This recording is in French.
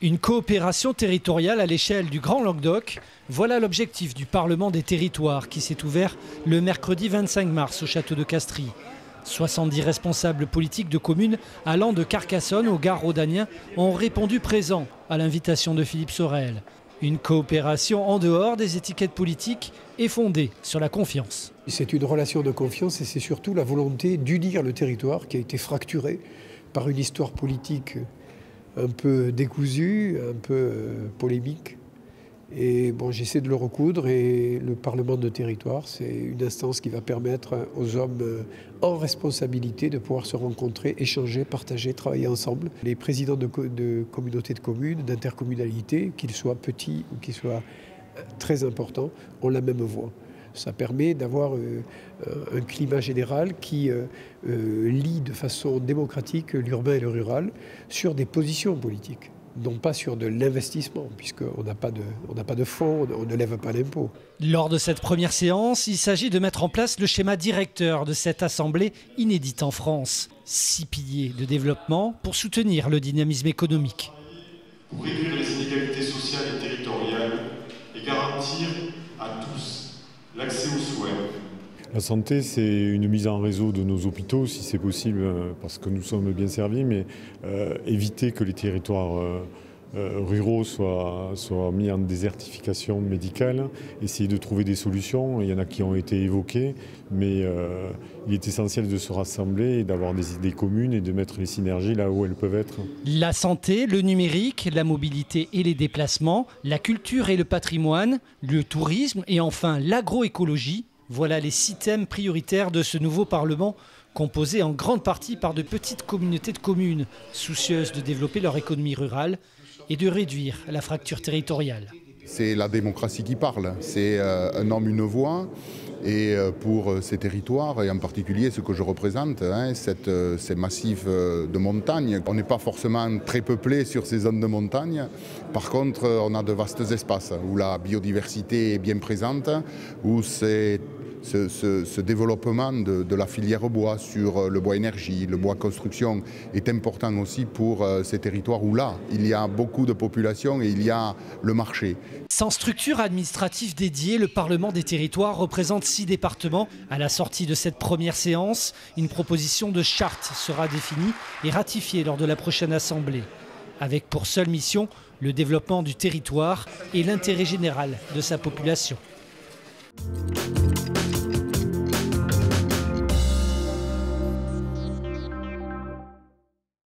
Une coopération territoriale à l'échelle du Grand Languedoc, voilà l'objectif du Parlement des territoires qui s'est ouvert le mercredi 25 mars au château de Castries. 70 responsables politiques de communes allant de Carcassonne au Gard rhodanien ont répondu présents à l'invitation de Philippe Sorel. Une coopération en dehors des étiquettes politiques et fondée sur la confiance. C'est une relation de confiance et c'est surtout la volonté d'unir le territoire qui a été fracturé par une histoire politique un peu décousue, un peu polémique. Et bon, j'essaie de le recoudre et le Parlement de territoire, c'est une instance qui va permettre aux hommes en responsabilité de pouvoir se rencontrer, échanger, partager, travailler ensemble. Les présidents de communautés de communes, d'intercommunalités, qu'ils soient petits ou qu'ils soient très importants, ont la même voix. Ça permet d'avoir un climat général qui lie de façon démocratique l'urbain et le rural sur des positions politiques. Non pas sur de l'investissement, puisqu'on n'a pas de fonds, on ne lève pas d'impôts. Lors de cette première séance, il s'agit de mettre en place le schéma directeur de cette assemblée inédite en France. 6 piliers de développement pour soutenir le dynamisme économique. Pour réduire les inégalités sociales et territoriales et garantir à tous l'accès aux soins. La santé, c'est une mise en réseau de nos hôpitaux, si c'est possible, parce que nous sommes bien servis, mais éviter que les territoires ruraux soient mis en désertification médicale, essayer de trouver des solutions. Il y en a qui ont été évoquées, mais il est essentiel de se rassembler et d'avoir des idées communes et de mettre les synergies là où elles peuvent être. La santé, le numérique, la mobilité et les déplacements, la culture et le patrimoine, le tourisme et enfin l'agroécologie. Voilà les 6 thèmes prioritaires de ce nouveau Parlement, composé en grande partie par de petites communautés de communes, soucieuses de développer leur économie rurale et de réduire la fracture territoriale. C'est la démocratie qui parle, c'est un homme, une voix. Et pour ces territoires, et en particulier ce que je représente, ces massifs de montagne, on n'est pas forcément très peuplé sur ces zones de montagne. Par contre, on a de vastes espaces où la biodiversité est bien présente, où ce développement de la filière bois sur le bois énergie, le bois construction est important aussi pour ces territoires où là, il y a beaucoup de population et il y a le marché. Sans structure administrative dédiée, le Parlement des territoires représente 6 départements. À la sortie de cette première séance, une proposition de charte sera définie et ratifiée lors de la prochaine assemblée, avec pour seule mission le développement du territoire et l'intérêt général de sa population.